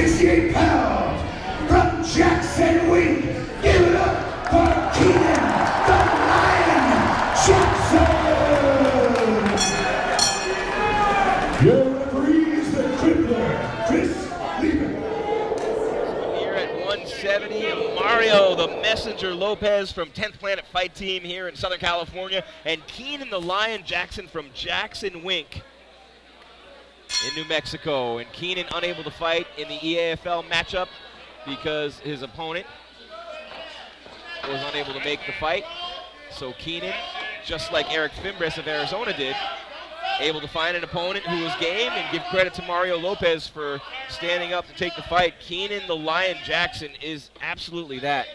168 pounds, from Jackson Wink, give it up for KENAN, the Lion Jackson! Your referee is the crippler, Chris Lieber. Here at 170, Mario the Messenger Lopez from 10th Planet Fight Team here in Southern California, and KENAN the Lion Jackson from Jackson Wink in New Mexico. And KENAN unable to fight in the EAFL matchup because his opponent was unable to make the fight. So KENAN, just like Eric Fimbres of Arizona did, able to find an opponent who was game, and give credit to Mario Lopez for standing up to take the fight. KENAN the Lion Jackson is absolutely that.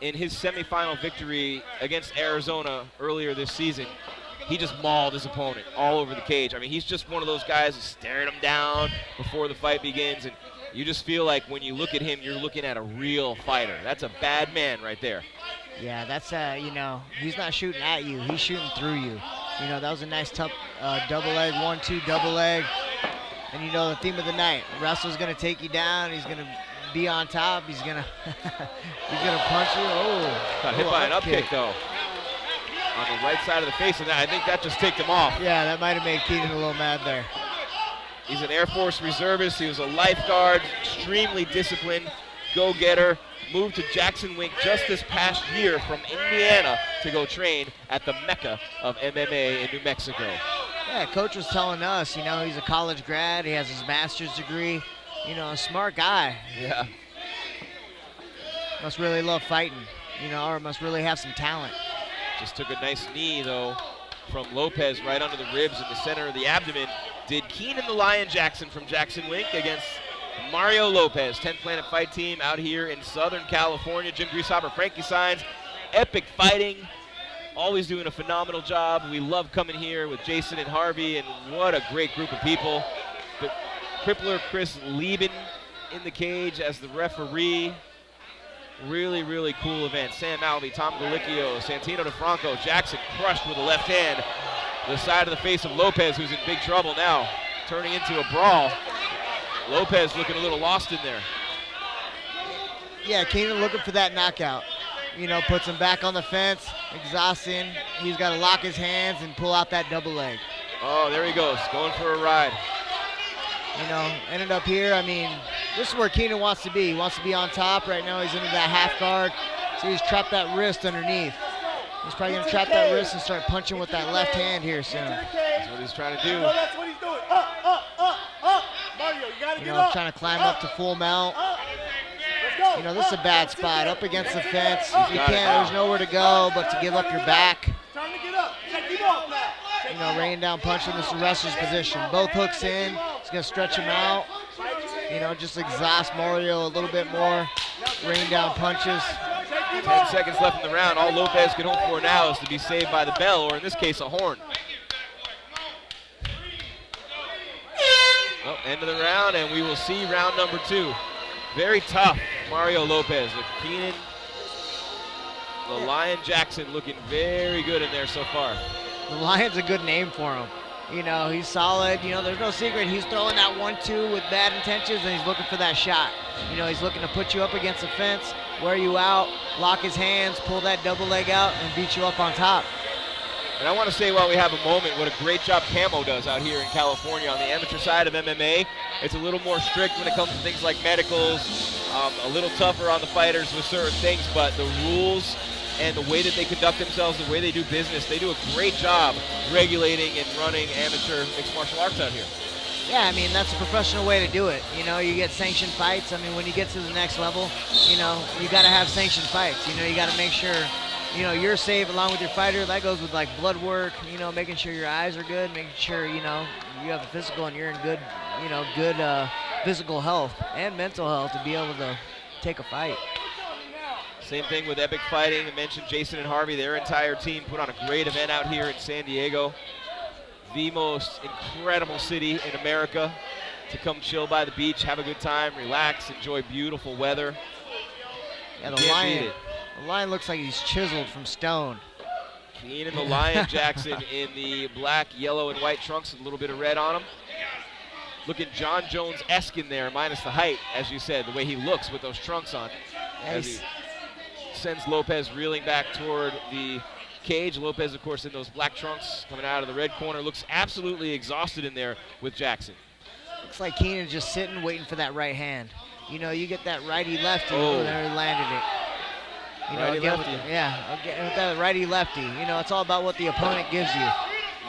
In his semifinal victory against Arizona earlier this season, he just mauled his opponent all over the cage. I mean, he's just one of those guys who's staring him down before the fight begins, and you just feel like when you look at him, you're looking at a real fighter. That's a bad man right there. Yeah, that's, you know, he's not shooting at you. He's shooting through you. You know, that was a nice tough double leg, 1-2 double leg. And you know the theme of the night, wrestler's going to take you down. He's going to be on top. He's going to he's going to punch you. Oh, got hit by an up kick, though, on the right side of the face, and I think that just ticked him off. Yeah, that might have made KENAN a little mad there. He's an Air Force reservist. He was a lifeguard, extremely disciplined, go-getter. Moved to Jackson Wink just this past year from Indiana to go train at the Mecca of MMA in New Mexico. Yeah, coach was telling us, you know, he's a college grad. He has his master's degree. You know, a smart guy. Yeah. Must really love fighting, you know, or must really have some talent. Just took a nice knee, though, from Lopez right under the ribs in the center of the abdomen. Did KENAN the Lion Jackson from Jackson Wink against Mario Lopez, 10th Planet Fight Team out here in Southern California. Jim Greashopper, Frankie Signs, epic fighting, always doing a phenomenal job. We love coming here with Jason and Harvey, and what a great group of people. But crippler Chris Lieben in the cage as the referee. Really, really cool event. Sam Alvey, Tom Galicchio, Santino DeFranco, Jackson crushed with a left hand. The side of the face of Lopez, who's in big trouble now, turning into a brawl. Lopez looking a little lost in there. Yeah, KENAN looking for that knockout. You know, puts him back on the fence, exhausting. He's got to lock his hands and pull out that double leg. Oh, there he goes, going for a ride. You know, ended up here. I mean, this is where KENAN wants to be. He wants to be on top. Right now he's into that half guard. So he's trapped that wrist underneath. He's probably going to trap that wrist and start punching with that left hand here soon. That's what he's trying to do. That's what he's doing. Mario, you got to get up. Trying to climb up to full mount. Let's go. You know, this is a bad spot. Up against the fence. You can't, there's nowhere to go but to give up your back. Time to get up. Check him off now. You know, raining down punch in this wrestler's position. Both hooks in. He's going to stretch him out. You know, just exhaust Mario a little bit more. Rain down punches. 10 seconds left in the round. All Lopez can hope for now is to be saved by the bell, or in this case, a horn. Well, end of the round, and we will see round number 2. Very tough, Mario Lopez. With KENAN, the Lion Jackson, looking very good in there so far. The Lion's a good name for him. You know, he's solid. You know, there's no secret. He's throwing that 1-2 with bad intentions, and he's looking for that shot. You know, he's looking to put you up against the fence, wear you out, lock his hands, pull that double leg out, and beat you up on top. And I want to say, while we have a moment, what a great job Camo does out here in California on the amateur side of MMA. It's a little more strict when it comes to things like medicals, a little tougher on the fighters with certain things, but the rules and the way that they conduct themselves, the way they do business, they do a great job regulating and running amateur mixed martial arts out here. Yeah, I mean, that's a professional way to do it. You know, you get sanctioned fights. I mean, when you get to the next level, you know, you got to have sanctioned fights. You know, you got to make sure, you know, you're safe along with your fighter. That goes with, like, blood work, you know, making sure your eyes are good, making sure, you know, you have a physical and you're in good, you know, good physical health and mental health to be able to take a fight. Same thing with Epic Fighting. I mentioned Jason and Harvey, their entire team put on a great event out here in San Diego. The most incredible city in America to come chill by the beach, have a good time, relax, enjoy beautiful weather. Yeah, the lion looks like he's chiseled from stone. KENAN the Lion Jackson in the black, yellow, and white trunks with a little bit of red on him. looking John Jones-esque in there, minus the height, as you said, the way he looks with those trunks on. As he sends Lopez reeling back toward the cage. Lopez, of course, in those black trunks coming out of the red corner, looks absolutely exhausted in there with Jackson. Looks like Kenan just sitting, waiting for that right hand. You know, you get that righty-lefty, there he landed it. You know, righty-lefty. Again with that righty-lefty. You know, it's all about what the opponent gives you.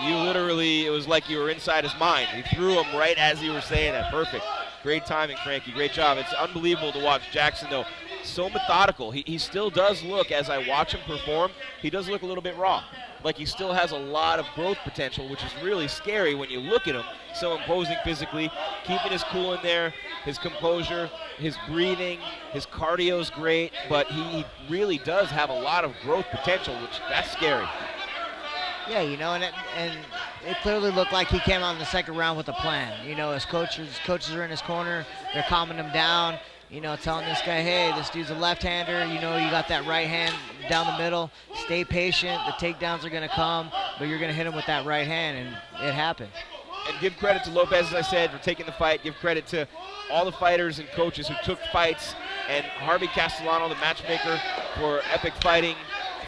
You literally, it was like you were inside his mind. He threw him right as you were saying that. Perfect. Great timing, Frankie. Great job. It's unbelievable to watch Jackson, though. So methodical. He still does look, as I watch him perform, he does look a little bit raw. Like he still has a lot of growth potential, which is really scary when you look at him. So imposing physically, keeping his cool in there, his composure, his breathing, his cardio's great, but he really does have a lot of growth potential, which that's scary. Yeah, you know, and it clearly looked like he came out in the second round with a plan. You know, his coaches are in his corner, they're calming him down. You know, telling this guy, hey, this dude's a left-hander. You know, you got that right hand down the middle. Stay patient. The takedowns are going to come, but you're going to hit him with that right hand, and it happened. And give credit to Lopez, as I said, for taking the fight. Give credit to all the fighters and coaches who took fights, and Harvey Castellano, the matchmaker, for epic fighting,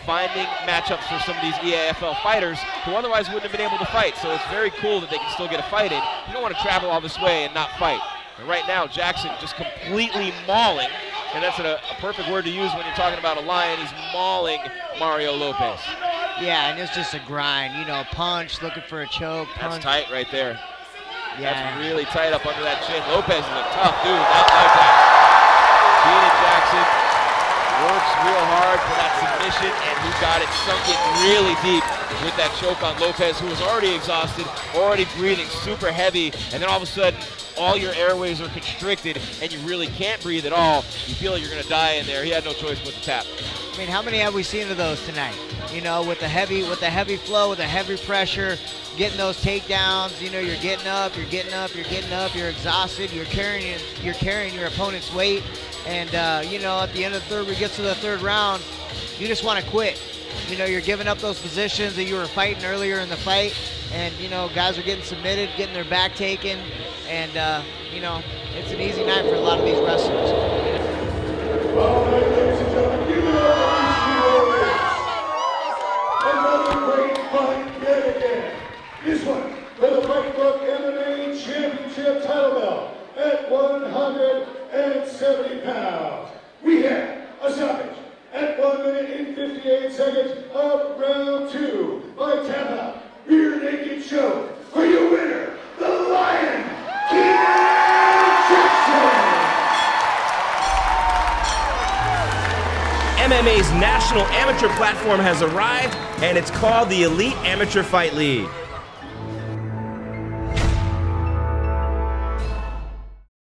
finding matchups for some of these EAFL fighters who otherwise wouldn't have been able to fight. So it's very cool that they can still get a fight in. You don't want to travel all this way and not fight. And right now, Jackson just completely mauling, and that's a perfect word to use when you're talking about a lion. He's mauling Mario Lopez. Yeah, and it's just a grind. You know, punch, looking for a choke. Punch. That's tight right there. Yeah. That's really tight up under that chin. Lopez is a tough dude. Not like that. Kenan Jackson works real hard for that submission, and he got it sunk in really deep with that choke on Lopez, who was already exhausted, already breathing super heavy, and then all of a sudden, all your airways are constricted, and you really can't breathe at all. You feel like you're going to die in there. He had no choice but to tap. I mean, how many have we seen of those tonight? You know, with the heavy flow, with the heavy pressure, getting those takedowns. You know, you're getting up, you're exhausted, you're carrying your opponent's weight, and you know, at the end of the third, we get to the third round, you just want to quit. You know, you're giving up those positions that you were fighting earlier in the fight, and you know, guys are getting submitted, getting their back taken, and you know, it's an easy night for a lot of these wrestlers. All right, ladies and gentlemen, give it up for another great fight yet again. This one for the Fight Book MMA Championship title belt at 170 pounds. We have a stoppage at 1 minute and 58 seconds of round 2 by tap out, rear naked choke for your winner, the Lion, KENAN Jackson. MMA's national amateur platform has arrived, and it's called the Elite Amateur Fight League.